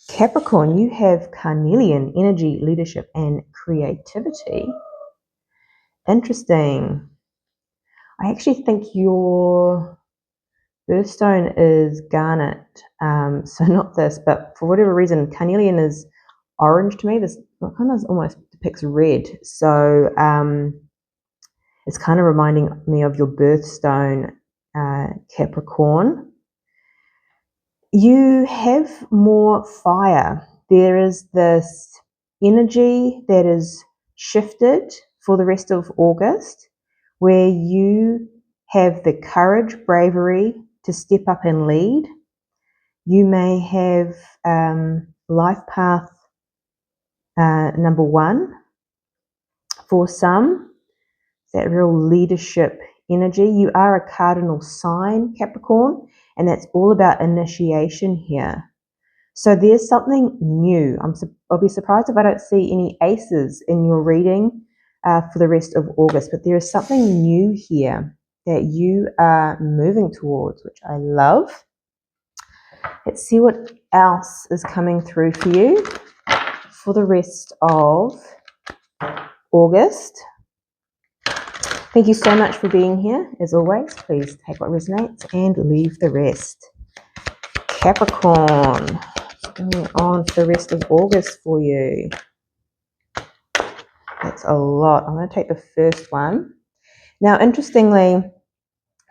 Capricorn, you have carnelian energy, leadership, and creativity. Interesting. I actually think your birthstone is garnet, so not this, but for whatever reason, carnelian is orange to me. This kind of almost depicts red, so it's kind of reminding me of your birthstone, Capricorn. You have more fire. There is this energy that is shifted for the rest of August, where you have the courage, bravery to step up and lead. You may have life path number 1 for some, that real leadership energy. You are a cardinal sign, Capricorn, and that's all about initiation here. So there's something new. I'll be surprised if I don't see any aces in your reading for the rest of August, but there is something new here that you are moving towards, which I love. Let's see what else is coming through for you for the rest of August. Thank you so much for being here. As always, please take what resonates and leave the rest. Capricorn, what's going on for the rest of August for you? That's a lot. I'm going to take the first one. Now, interestingly,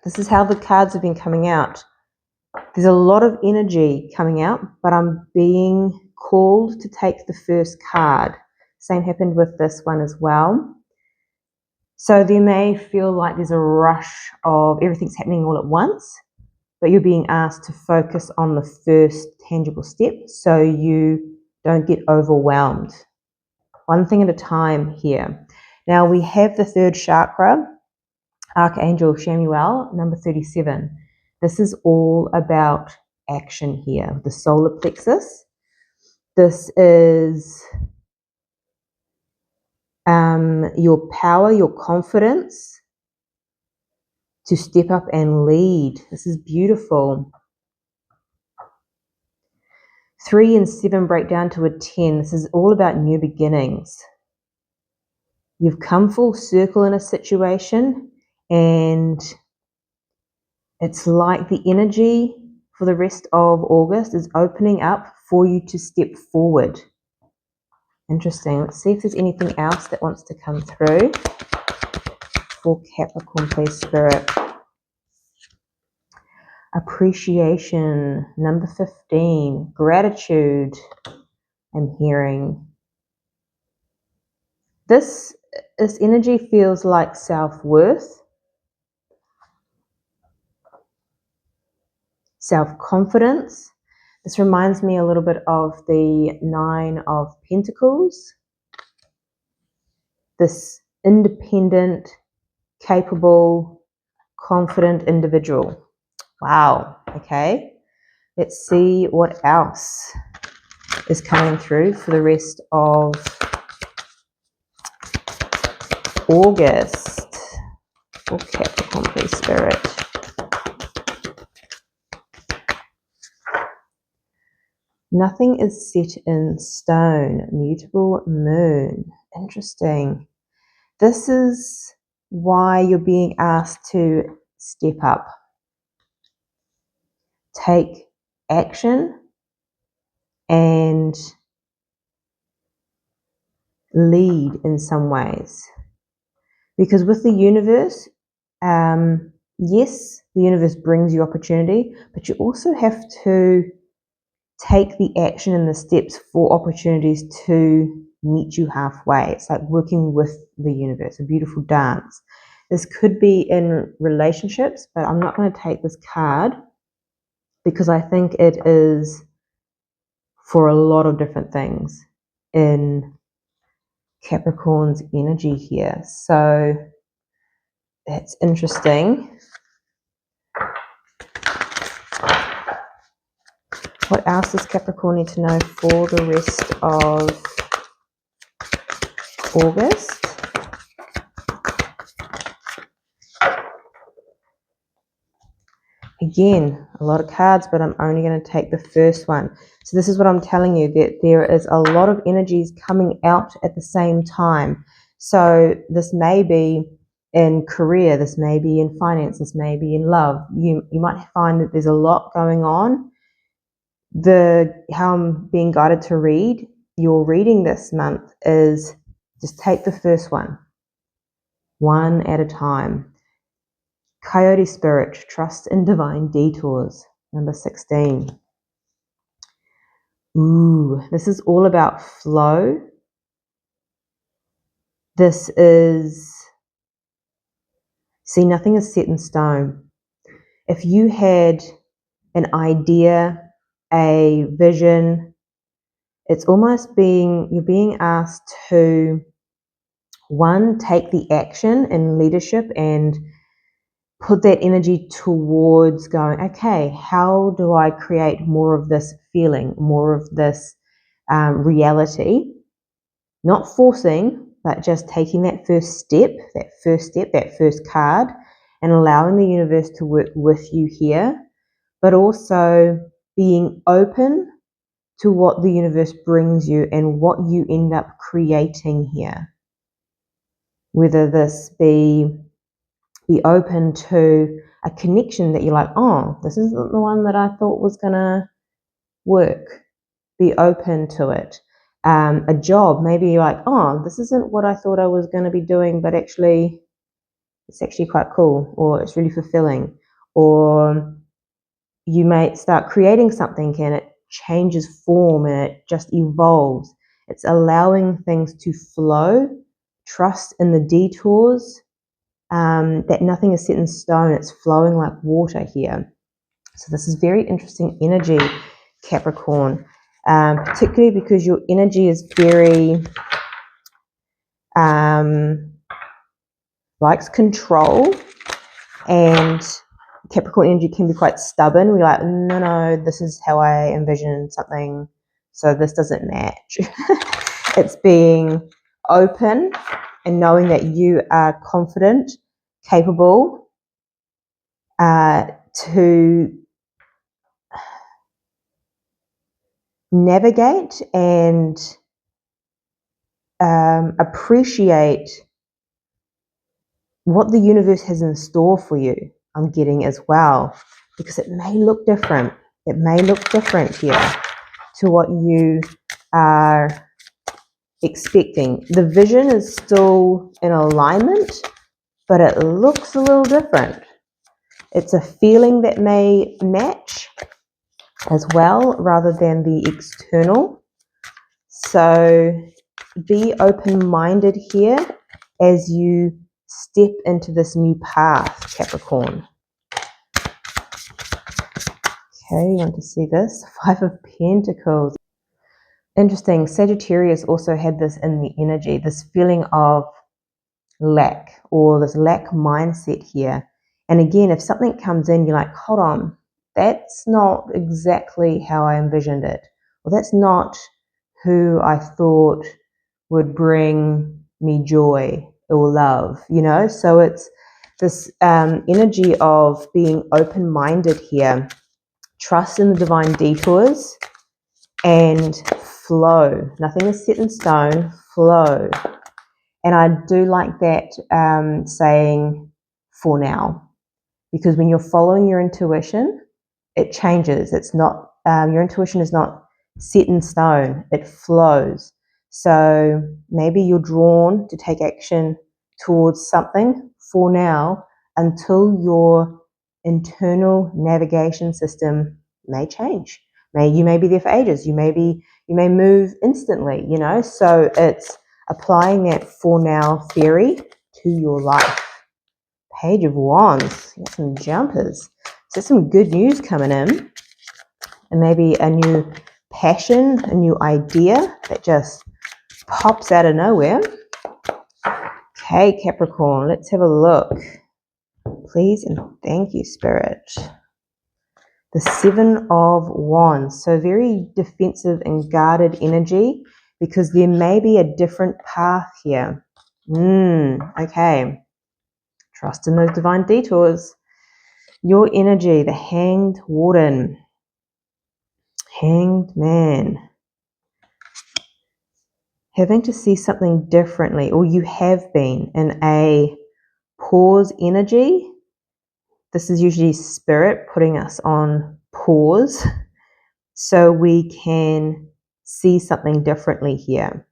this is how the cards have been coming out. There's a lot of energy coming out, but I'm being called to take the first card. Same happened with this one as well. So there may feel like there's a rush of everything's happening all at once, but you're being asked to focus on the first tangible step so you don't get overwhelmed. One thing at a time here. Now we have the third chakra, Archangel Chamuel, number 37. This is all about action here, the solar plexus. This is your power, your confidence to step up and lead. This is beautiful. 3 and 7 break down to a 10. This is all about new beginnings. You've come full circle in a situation, and it's like the energy for the rest of August is opening up for you to step forward. Interesting. Let's see if there's anything else that wants to come through for Capricorn, please, Spirit. Appreciation, number 15. Gratitude, I'm hearing. This energy feels like self-worth, self-confidence. This reminds me a little bit of the 9 of Pentacles. This independent, capable, confident individual. Wow, okay. Let's see what else is coming through for the rest of August for Capricorn, please, Spirit. Nothing is set in stone. Mutable moon. Interesting. This is why you're being asked to step up. Take action and lead in some ways. Because with the universe, yes, the universe brings you opportunity, but you also have to take the action and the steps for opportunities to meet you halfway. It's like working with the universe, a beautiful dance. This could be in relationships, but I'm not going to take this card because I think it is for a lot of different things in Capricorn's energy here. So that's interesting. What else does Capricorn need to know for the rest of August? Again, a lot of cards, but I'm only going to take the first one. So this is what I'm telling you, that there is a lot of energies coming out at the same time. So this may be in career, this may be in finance, this may be in love. You might find that there's a lot going on. How I'm being guided to read your reading this month is just take the first one at a time. Coyote Spirit, trust in divine detours, number 16. Ooh, this is all about flow. This is, see, nothing is set in stone. If you had an idea, a vision, it's almost you're being asked to, one, take the action in leadership and put that energy towards going, okay, how do I create more of this feeling, more of this reality? Not forcing, but just taking that first card, and allowing the universe to work with you here, but also being open to what the universe brings you and what you end up creating here. Whether this be open to a connection that you're like, oh, this isn't the one that I thought was gonna work. Be open to it. A job, maybe you're like, oh, this isn't what I thought I was going to be doing, but actually it's actually quite cool, or it's really fulfilling. Or you may start creating something and it changes form and it just evolves. It's allowing things to flow. Trust in the detours, that nothing is set in stone. It's flowing like water here. So this is very interesting energy, Capricorn, particularly because your energy is very likes control, and Capricorn energy can be quite stubborn. We're like, no, this is how I envision something, so this doesn't match. It's being open and knowing that you are confident, capable to navigate and appreciate what the universe has in store for you. I'm getting as well, because it may look different. It may look different here to what you are expecting. The vision is still in alignment, but it looks a little different. It's a feeling that may match as well, rather than the external. So be open-minded here as you step into this new path, Capricorn. Okay, you want to see this? 5 of Pentacles. Interesting. Sagittarius also had this in the energy, this feeling of lack, or this lack mindset here. And again, if something comes in, you're like, hold on, that's not exactly how I envisioned it. Well, that's not who I thought would bring me joy or love, So it's this energy of being open-minded here, trust in the divine detours, and flow. Nothing is set in stone, flow. And I do like that saying, for now, because when you're following your intuition, it changes. It's not, your intuition is not set in stone, it flows. So maybe you're drawn to take action towards something for now, until your internal navigation system may change. You may be there for ages. You may move instantly, So it's applying that for now theory to your life. Page of Wands. Got some jumpers. So some good news coming in, and maybe a new passion, a new idea that just pops out of nowhere. Okay, Capricorn, let's have a look. Please and thank you, Spirit. The 7 of Wands. So very defensive and guarded energy, because there may be a different path here. Okay. Trust in those divine detours. Your energy, the Hanged Warden, Hanged Man, having to see something differently, or you have been in a pause energy. This is usually spirit putting us on pause so we can see something differently here.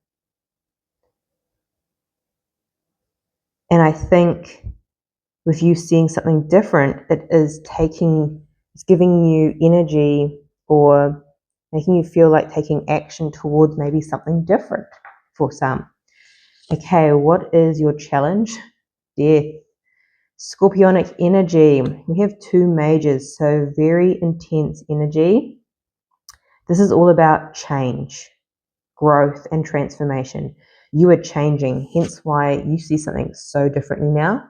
And I think with you seeing something different, it's giving you energy or making you feel like taking action towards maybe something different for some. Okay, what is your challenge? Death. Scorpionic energy. We have two majors, so very intense energy. This is all about change, growth, and transformation. You are changing, hence why you see something so differently now.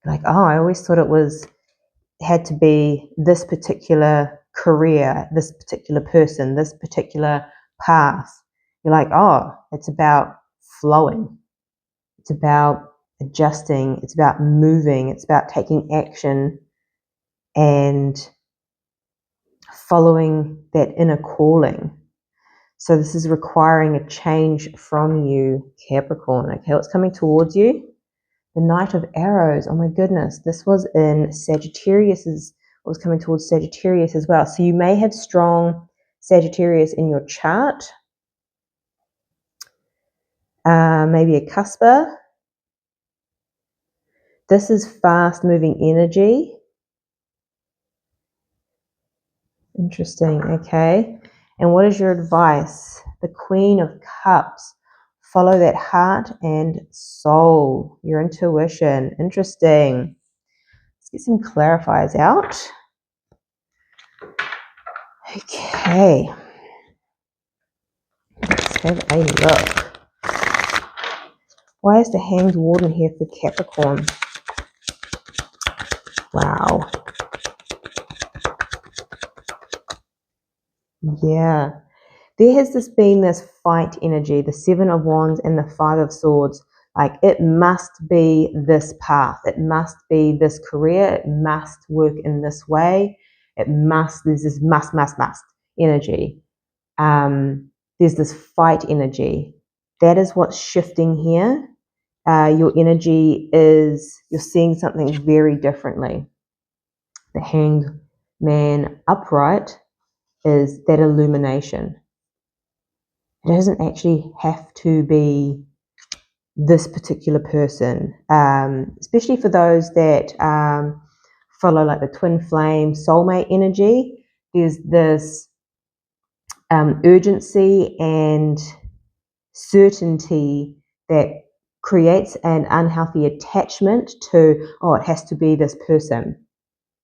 Like, oh, I always thought it had to be this particular career, this particular person, this particular path. You're like, oh, it's about flowing. It's about adjusting. It's about moving. It's about taking action and following that inner calling. So this is requiring a change from you, Capricorn. Okay, what's coming towards you? The Knight of Arrows. Oh my goodness, this was in Sagittarius's, it was coming towards Sagittarius as well. So you may have strong Sagittarius in your chart. Maybe a cusper. This is fast moving energy. Interesting, okay. And what is your advice? The Queen of Cups. Follow that heart and soul, your intuition. Interesting. Let's get some clarifiers out. Okay. Let's have a look. Why is the Hanged Warden here for Capricorn? Wow. Yeah. There has been this fight energy, the Seven of Wands and the Five of Swords. Like, it must be this path. It must be this career. It must work in this way. There's this must energy. There's this fight energy. That is what's shifting here. Your energy is, you're seeing something very differently. The Hanged Man upright is that illumination. It doesn't actually have to be this particular person, especially for those that follow like the twin flame soulmate energy. There's this urgency and certainty that creates an unhealthy attachment to, oh, it has to be this person.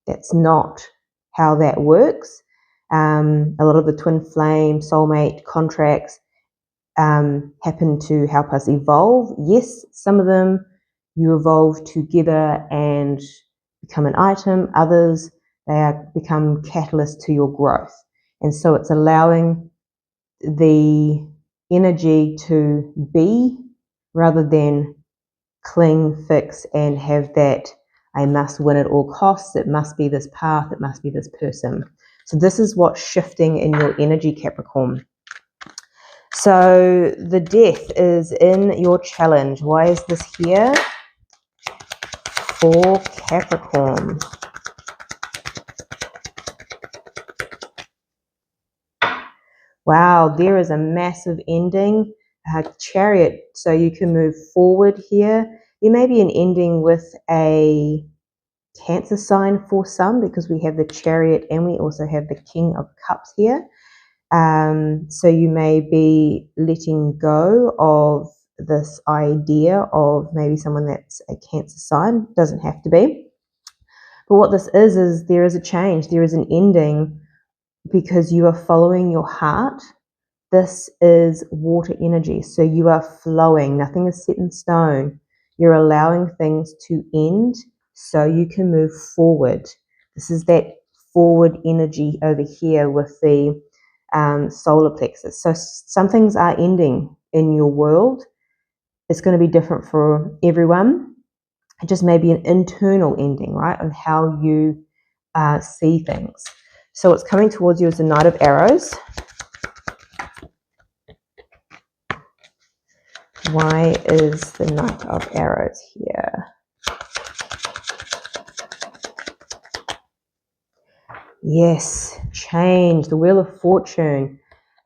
That's not how that works. A lot of the twin flame soulmate contracts happen to help us evolve. Yes, some of them you evolve together and become an item. Others, become catalysts to your growth. And so it's allowing the energy to be rather than cling, fix, and have that I must win at all costs. It must be this path. It must be this person. So this is what's shifting in your energy, Capricorn. So the Death is in your challenge. Why is this here for Capricorn? Wow, there is a massive ending. Chariot, so you can move forward here. There may be an ending with a Cancer sign for some, because we have the Chariot and we also have the King of Cups here. So you may be letting go of this idea of maybe someone that's a Cancer sign. Doesn't have to be. But what this is there is a change. There is an ending because you are following your heart. This is water energy. So you are flowing. Nothing is set in stone. You're allowing things to end so you can move forward. This is that forward energy over here with the solar plexus. So some things are ending in your world. It's going to be different for everyone. It just may be an internal ending, right? Of how you see things. So what's coming towards you is the Knight of Arrows. Why is the Knight of Arrows here? Yes, change, the Wheel of Fortune.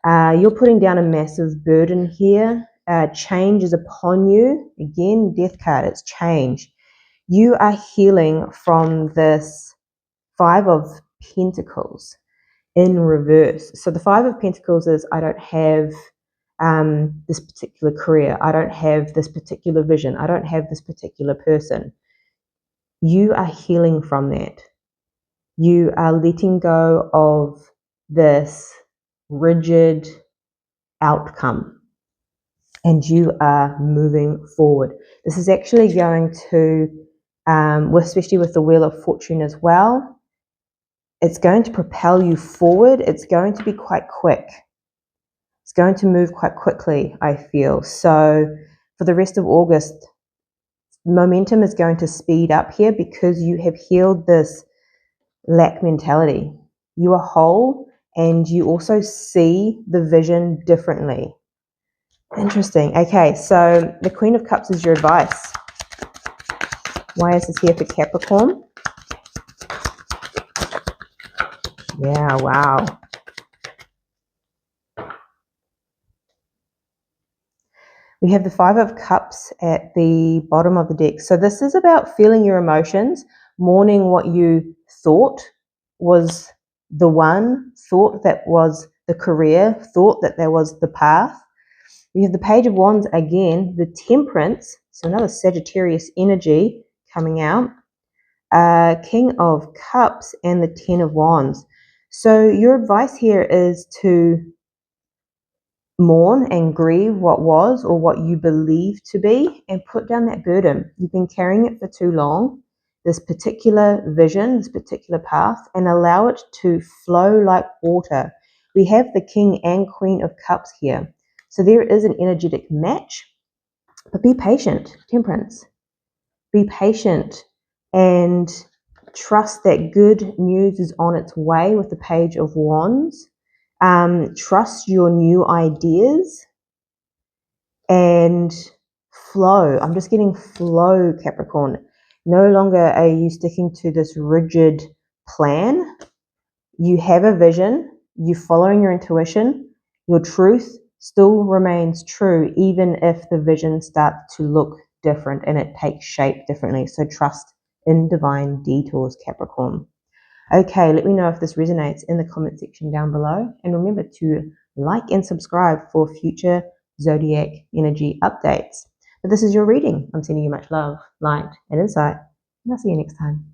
You're putting down a massive burden here. Change is upon you. Again, Death card, it's change. You are healing from this Five of Pentacles in reverse. So the Five of Pentacles is, I don't have this particular career. I don't have this particular vision. I don't have this particular person. You are healing from that. You are letting go of this rigid outcome and you are moving forward. This is actually going to, especially with the Wheel of Fortune as well, it's going to propel you forward. It's going to be quite quick. It's going to move quite quickly, I feel. So for the rest of August, momentum is going to speed up here because you have healed this lack mentality. You are whole and you also see the vision differently. Interesting. Okay, so the Queen of Cups is your advice. Why is this here for Capricorn? Yeah, wow. We have the Five of Cups at the bottom of the deck. So this is about feeling your emotions, mourning what you thought was the one, thought that was the career, thought that there was the path. We have the Page of Wands again, the Temperance, so another Sagittarius energy coming out, King of Cups and the Ten of Wands. So your advice here is to mourn and grieve what was or what you believe to be and put down that burden. You've been carrying it for too long, this particular vision, this particular path, and allow it to flow like water. We have the King and Queen of Cups here. So there is an energetic match, but be patient, Temperance. Be patient and trust that good news is on its way with the Page of Wands. Trust your new ideas and flow. I'm just getting flow, Capricorn. No longer are you sticking to this rigid plan. You have a vision. You're following your intuition. Your truth still remains true, even if the vision starts to look different and it takes shape differently. So trust in divine detours, Capricorn. Okay, let me know if this resonates in the comment section down below. And remember to like and subscribe for future zodiac energy updates. But this is your reading. I'm sending you much love, light, and insight. And I'll see you next time.